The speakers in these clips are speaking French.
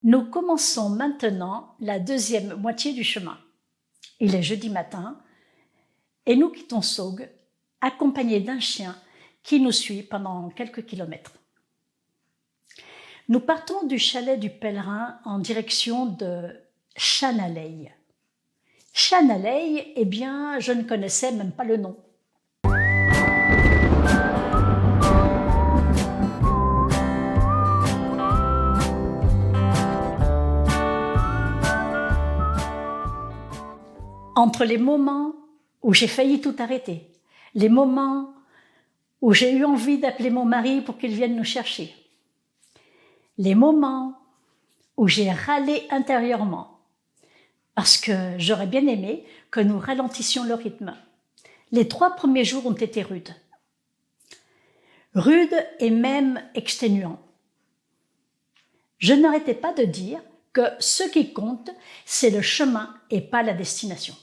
Nous commençons maintenant la deuxième moitié du chemin. Il est jeudi matin et nous quittons Saugues, accompagnés d'un chien qui nous suit pendant quelques kilomètres. Nous partons du chalet du pèlerin en direction de Chanaleille. Chanaleille, eh bien, je ne connaissais même pas le nom. Entre les moments où j'ai failli tout arrêter, les moments où j'ai eu envie d'appeler mon mari pour qu'il vienne nous chercher, les moments où j'ai râlé intérieurement, parce que j'aurais bien aimé que nous ralentissions le rythme. Les 3 premiers jours ont été rudes. Rudes et même exténuants. Je n'arrêtais pas de dire que ce qui compte, c'est le chemin et pas la destination.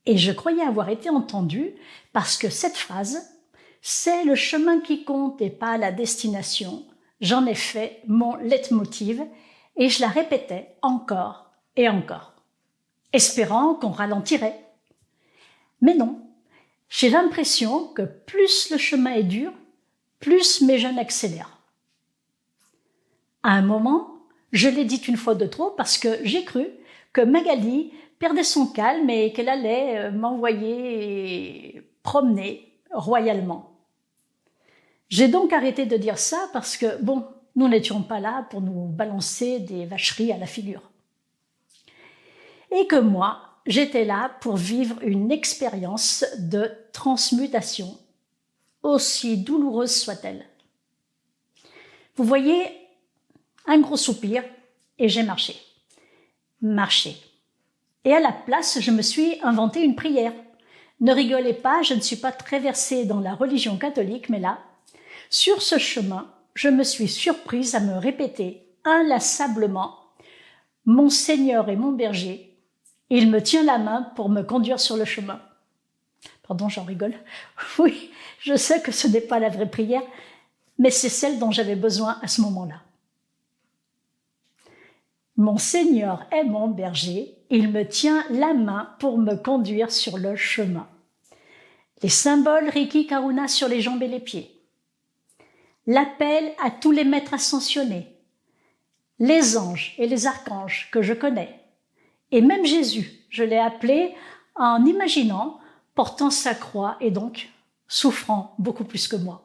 Et je croyais avoir été entendue parce que cette phrase, c'est le chemin qui compte et pas la destination, j'en ai fait mon leitmotiv et je la répétais encore et encore, espérant qu'on ralentirait. Mais non, j'ai l'impression que plus le chemin est dur, plus mes jeunes accélèrent. À un moment, je l'ai dit une fois de trop parce que j'ai cru que Magali perdait son calme et qu'elle allait m'envoyer promener royalement. J'ai donc arrêté de dire ça parce que, bon, nous n'étions pas là pour nous balancer des vacheries à la figure. Et que moi, j'étais là pour vivre une expérience de transmutation, aussi douloureuse soit-elle. Vous voyez, un gros soupir et j'ai marché. Et à la place, je me suis inventé une prière. Ne rigolez pas, je ne suis pas très versée dans la religion catholique, mais là, sur ce chemin, je me suis surprise à me répéter inlassablement « Mon Seigneur est mon berger, il me tient la main pour me conduire sur le chemin. » Pardon, j'en rigole. Oui, je sais que ce n'est pas la vraie prière, mais c'est celle dont j'avais besoin à ce moment-là. Mon Seigneur est mon berger, il me tient la main pour me conduire sur le chemin. Les symboles Riki Karuna sur les jambes et les pieds. L'appel à tous les maîtres ascensionnés, les anges et les archanges que je connais. Et même Jésus, je l'ai appelé en imaginant portant sa croix et donc souffrant beaucoup plus que moi.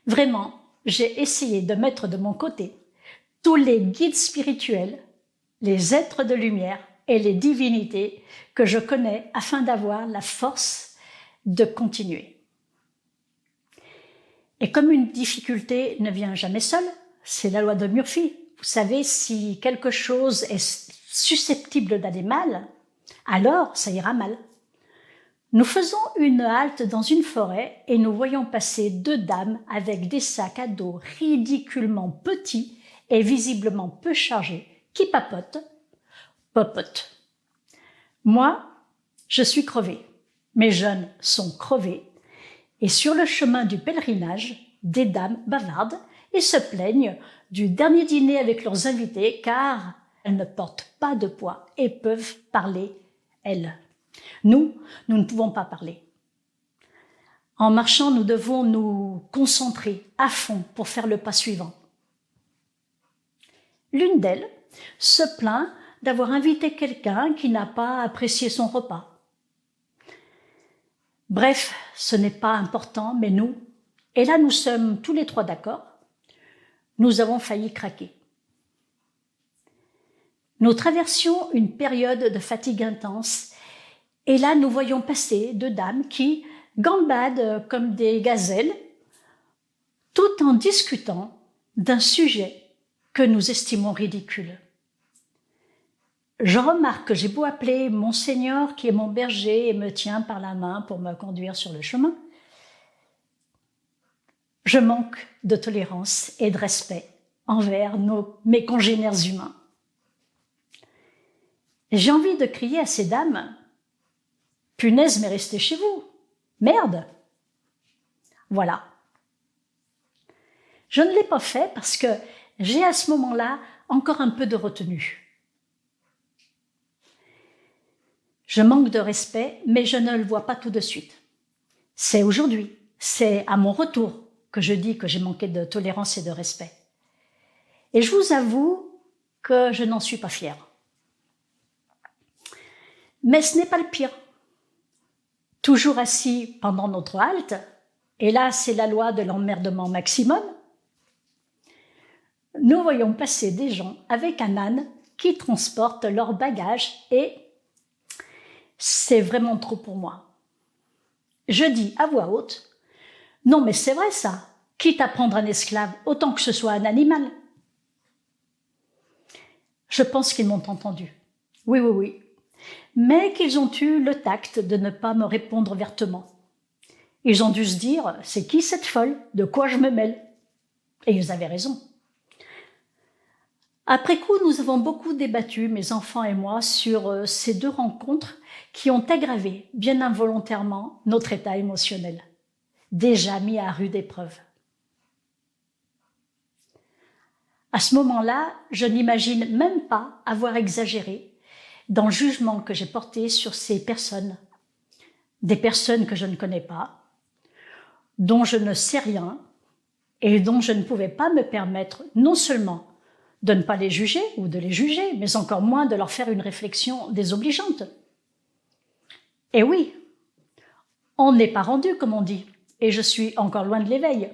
Vraiment, j'ai essayé de mettre de mon côté tous les guides spirituels, les êtres de lumière et les divinités que je connais afin d'avoir la force de continuer. Et comme une difficulté ne vient jamais seule, c'est la loi de Murphy. Vous savez, si quelque chose est susceptible d'aller mal, alors ça ira mal. Nous faisons une halte dans une forêt et nous voyons passer 2 dames avec des sacs à dos ridiculement petits et visiblement peu chargés, qui papotent. Moi, je suis crevée. Mes jeunes sont crevés. Et sur le chemin du pèlerinage, des dames bavardent et se plaignent du dernier dîner avec leurs invités car elles ne portent pas de poids et peuvent parler, elles. Nous ne pouvons pas parler. En marchant, nous devons nous concentrer à fond pour faire le pas suivant. L'une d'elles se plaint d'avoir invité quelqu'un qui n'a pas apprécié son repas. Bref, ce n'est pas important, mais nous, et là nous sommes tous les 3 d'accord, nous avons failli craquer. Nous traversions une période de fatigue intense et là nous voyons passer 2 dames qui gambadent comme des gazelles tout en discutant d'un sujet que nous estimons ridicule. Je remarque que j'ai beau appeler mon Seigneur qui est mon berger et me tient par la main pour me conduire sur le chemin, je manque de tolérance et de respect envers mes congénères humains. J'ai envie de crier à ces dames « Punaise, mais restez chez vous! Merde !» Voilà. Je ne l'ai pas fait parce que j'ai à ce moment-là encore un peu de retenue. Je manque de respect, mais je ne le vois pas tout de suite. C'est aujourd'hui, c'est à mon retour que je dis que j'ai manqué de tolérance et de respect. Et je vous avoue que je n'en suis pas fière. Mais ce n'est pas le pire. Toujours assis pendant notre halte, et là c'est la loi de l'emmerdement maximum, nous voyons passer des gens avec un âne qui transportent leurs bagages et c'est vraiment trop pour moi. Je dis à voix haute, non mais c'est vrai ça, quitte à prendre un esclave, autant que ce soit un animal. Je pense qu'ils m'ont entendu. Oui. Mais qu'ils ont eu le tact de ne pas me répondre vertement. Ils ont dû se dire, c'est qui cette folle? De quoi je me mêle? Et ils avaient raison. Après coup, nous avons beaucoup débattu, mes enfants et moi, sur ces deux rencontres qui ont aggravé, bien involontairement, notre état émotionnel, déjà mis à rude épreuve. À ce moment-là, je n'imagine même pas avoir exagéré dans le jugement que j'ai porté sur ces personnes, des personnes que je ne connais pas, dont je ne sais rien et dont je ne pouvais pas me permettre non seulement de ne pas les juger ou de les juger, mais encore moins de leur faire une réflexion désobligeante. Et oui, on n'est pas rendu, comme on dit, et je suis encore loin de l'éveil.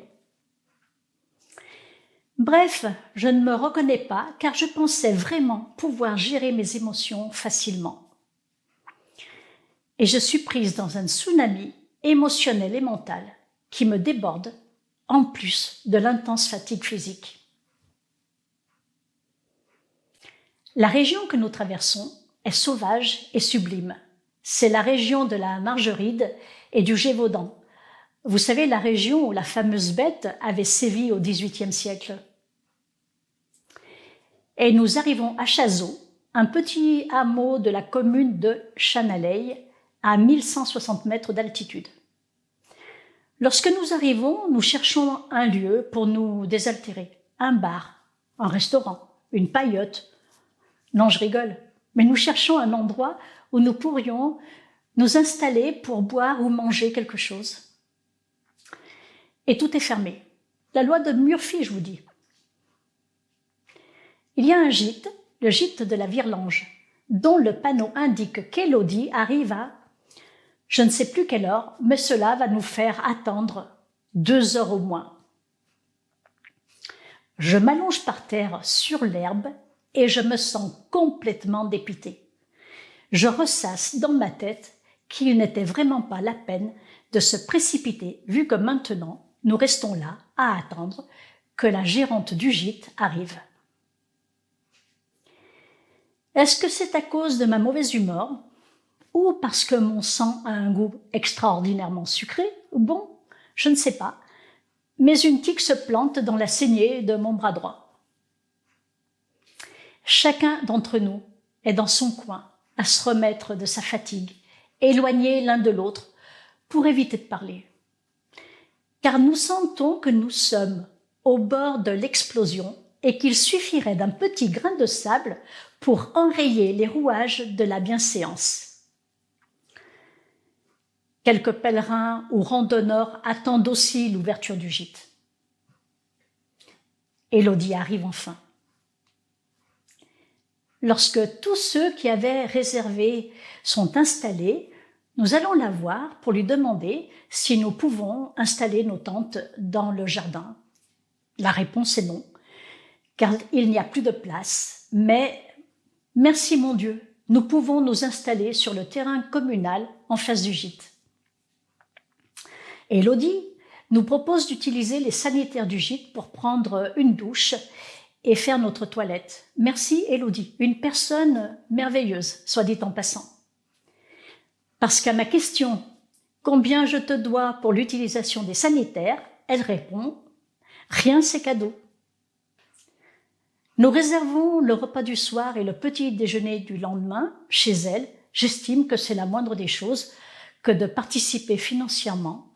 Bref, je ne me reconnais pas car je pensais vraiment pouvoir gérer mes émotions facilement. Et je suis prise dans un tsunami émotionnel et mental qui me déborde, en plus de l'intense fatigue physique. La région que nous traversons est sauvage et sublime. C'est la région de la Margeride et du Gévaudan. Vous savez, la région où la fameuse bête avait sévi au XVIIIe siècle. Et nous arrivons à Chazot, un petit hameau de la commune de Chanaleille, à 1160 mètres d'altitude. Lorsque nous arrivons, nous cherchons un lieu pour nous désaltérer, un bar, un restaurant, une paillote. Non, je rigole, mais nous cherchons un endroit où nous pourrions nous installer pour boire ou manger quelque chose. Et tout est fermé. La loi de Murphy, je vous dis. Il y a un gîte, le gîte de la Virlange, dont le panneau indique qu'Élodie arrive à je ne sais plus quelle heure, mais cela va nous faire attendre 2 heures au moins. Je m'allonge par terre sur l'herbe et je me sens complètement dépitée. Je ressasse dans ma tête qu'il n'était vraiment pas la peine de se précipiter, vu que maintenant, nous restons là à attendre que la gérante du gîte arrive. Est-ce que c'est à cause de ma mauvaise humeur ou parce que mon sang a un goût extraordinairement sucré? Bon, je ne sais pas, mais une tique se plante dans la saignée de mon bras droit. Chacun d'entre nous est dans son coin à se remettre de sa fatigue, éloignés l'un de l'autre pour éviter de parler. Car nous sentons que nous sommes au bord de l'explosion et qu'il suffirait d'un petit grain de sable pour enrayer les rouages de la bienséance. Quelques pèlerins ou randonneurs attendent aussi l'ouverture du gîte. Élodie arrive enfin. Lorsque tous ceux qui avaient réservé sont installés, nous allons la voir pour lui demander si nous pouvons installer nos tentes dans le jardin. La réponse est non, car il n'y a plus de place, mais merci mon Dieu, nous pouvons nous installer sur le terrain communal en face du gîte. Élodie nous propose d'utiliser les sanitaires du gîte pour prendre une douche et faire notre toilette. Merci Élodie, une personne merveilleuse, soit dit en passant. Parce qu'à ma question « Combien je te dois pour l'utilisation des sanitaires ?», elle répond « Rien, c'est cadeau ». Nous réservons le repas du soir et le petit déjeuner du lendemain chez elle. J'estime que c'est la moindre des choses que de participer financièrement.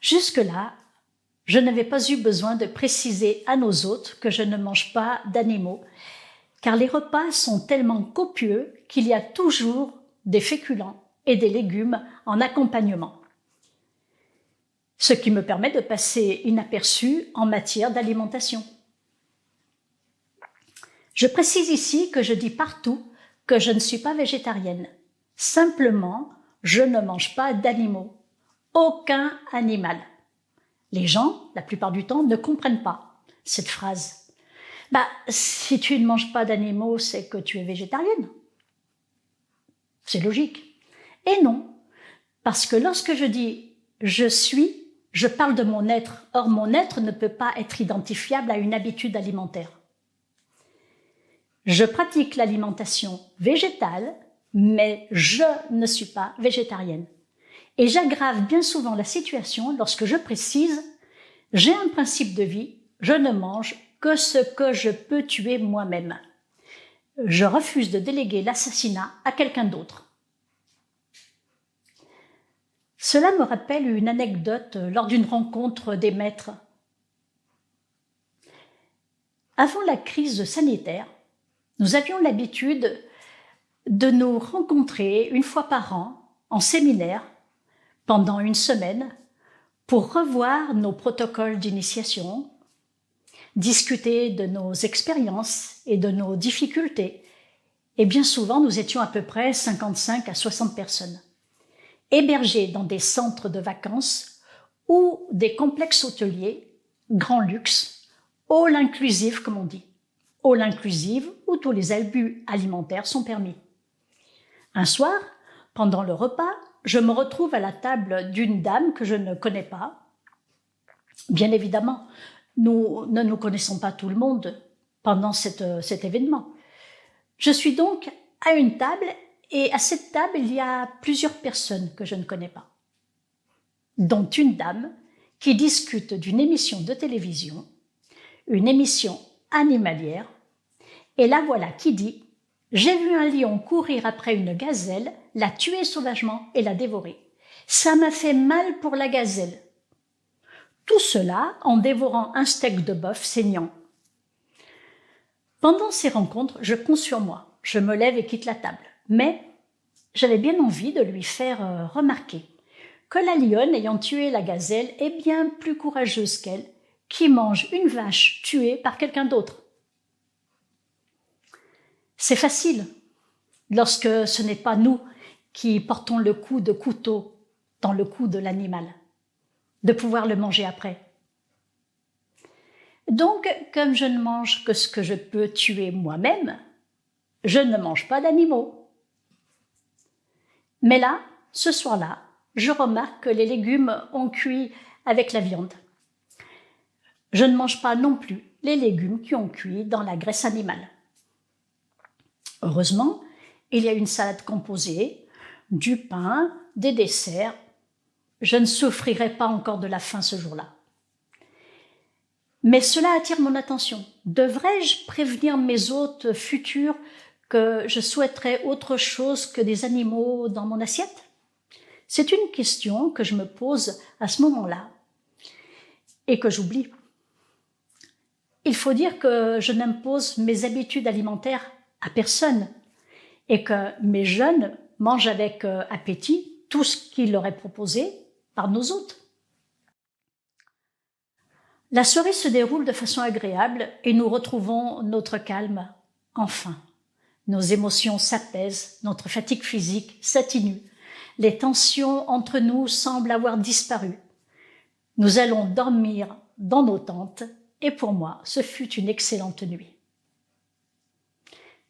Jusque-là, je n'avais pas eu besoin de préciser à nos hôtes que je ne mange pas d'animaux, car les repas sont tellement copieux qu'il y a toujours des féculents et des légumes en accompagnement, ce qui me permet de passer inaperçu en matière d'alimentation. Je précise ici que je dis partout que je ne suis pas végétarienne. Simplement, je ne mange pas d'animaux. Aucun animal. Les gens, la plupart du temps, ne comprennent pas cette phrase. Si tu ne manges pas d'animaux, c'est que tu es végétarienne. C'est logique. Et non, parce que lorsque je dis « je suis », je parle de mon être. Or, mon être ne peut pas être identifiable à une habitude alimentaire. Je pratique l'alimentation végétale, mais je ne suis pas végétarienne. Et j'aggrave bien souvent la situation lorsque je précise « j'ai un principe de vie, je ne mange que ce que je peux tuer moi-même. Je refuse de déléguer l'assassinat à quelqu'un d'autre. » Cela me rappelle une anecdote lors d'une rencontre des maîtres. Avant la crise sanitaire, nous avions l'habitude de nous rencontrer une fois par an en séminaire pendant une semaine pour revoir nos protocoles d'initiation, discuter de nos expériences et de nos difficultés. Et bien souvent, nous étions à peu près 55 à 60 personnes, hébergées dans des centres de vacances ou des complexes hôteliers, grand luxe, all inclusive comme on dit. All inclusive où tous les abus alimentaires sont permis. Un soir, pendant le repas, je me retrouve à la table d'une dame que je ne connais pas. Bien évidemment, nous ne nous connaissons pas tout le monde pendant cet événement. Je suis donc à une table et à cette table, il y a plusieurs personnes que je ne connais pas, dont une dame qui discute d'une émission de télévision, une émission animalière, et la voilà qui dit « J'ai vu un lion courir après une gazelle, la tuer sauvagement et la dévorer. Ça m'a fait mal pour la gazelle. » Tout cela en dévorant un steak de bœuf saignant. Pendant ces rencontres, je compte sur moi. Je me lève et quitte la table. Mais j'avais bien envie de lui faire remarquer que la lionne ayant tué la gazelle est bien plus courageuse qu'elle, qui mange une vache tuée par quelqu'un d'autre. C'est facile, lorsque ce n'est pas nous qui portons le coup de couteau dans le cou de l'animal, de pouvoir le manger après. Donc, comme je ne mange que ce que je peux tuer moi-même, je ne mange pas d'animaux. Mais là, ce soir-là, je remarque que les légumes ont cuit avec la viande. Je ne mange pas non plus les légumes qui ont cuit dans la graisse animale. Heureusement, il y a une salade composée, du pain, des desserts. Je ne souffrirai pas encore de la faim ce jour-là. Mais cela attire mon attention. Devrais-je prévenir mes hôtes futurs que je souhaiterais autre chose que des animaux dans mon assiette? C'est une question que je me pose à ce moment-là et que j'oublie. Il faut dire que je n'impose mes habitudes alimentaires à personne et que mes jeunes mangent avec appétit tout ce qui leur est proposé par nos hôtes. La soirée se déroule de façon agréable et nous retrouvons notre calme enfin. Nos émotions s'apaisent, notre fatigue physique s'atténue. Les tensions entre nous semblent avoir disparu. Nous allons dormir dans nos tentes et pour moi, ce fut une excellente nuit.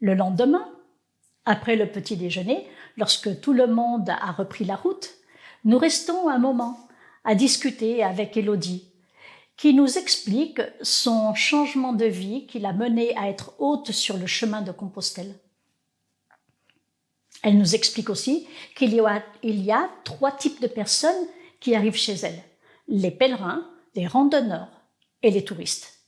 Le lendemain, après le petit déjeuner, lorsque tout le monde a repris la route, nous restons un moment à discuter avec Élodie, qui nous explique son changement de vie qui l'a menée à être hôte sur le chemin de Compostelle. Elle nous explique aussi qu'il y a 3 types de personnes qui arrivent chez elle. Les pèlerins, les randonneurs et les touristes.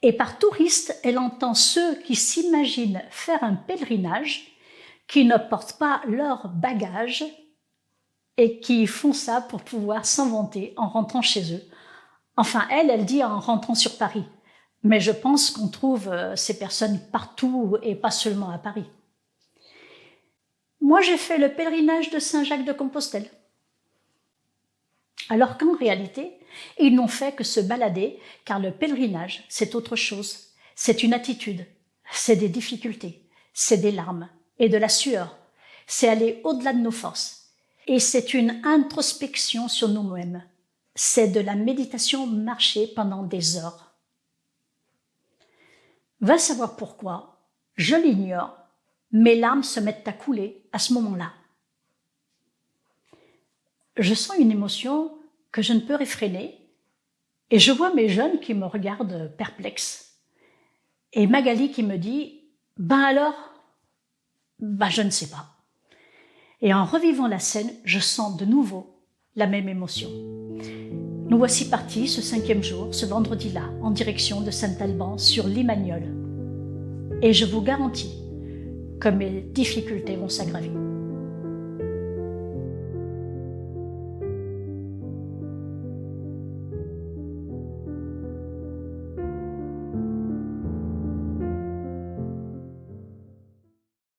Et par touriste, elle entend ceux qui s'imaginent faire un pèlerinage, qui ne portent pas leur bagage et qui font ça pour pouvoir s'en vanter en rentrant chez eux, Enfin, elle dit en rentrant sur Paris. Mais je pense qu'on trouve ces personnes partout et pas seulement à Paris. Moi, j'ai fait le pèlerinage de Saint-Jacques-de-Compostelle. Alors qu'en réalité, ils n'ont fait que se balader, car le pèlerinage, c'est autre chose. C'est une attitude, c'est des difficultés, c'est des larmes et de la sueur. C'est aller au-delà de nos forces. Et c'est une introspection sur nous-mêmes. C'est de la méditation marcher pendant des heures. Va savoir pourquoi, je l'ignore, mes larmes se mettent à couler à ce moment-là. Je sens une émotion que je ne peux réfréner et je vois mes jeunes qui me regardent perplexes. Et Magali qui me dit « Ben alors ?» Ben je ne sais pas. Et en revivant la scène, je sens de nouveau la même émotion. Nous voici partis ce 5e jour, ce vendredi-là, en direction de Saint-Alban sur Limagnole. Et je vous garantis que mes difficultés vont s'aggraver.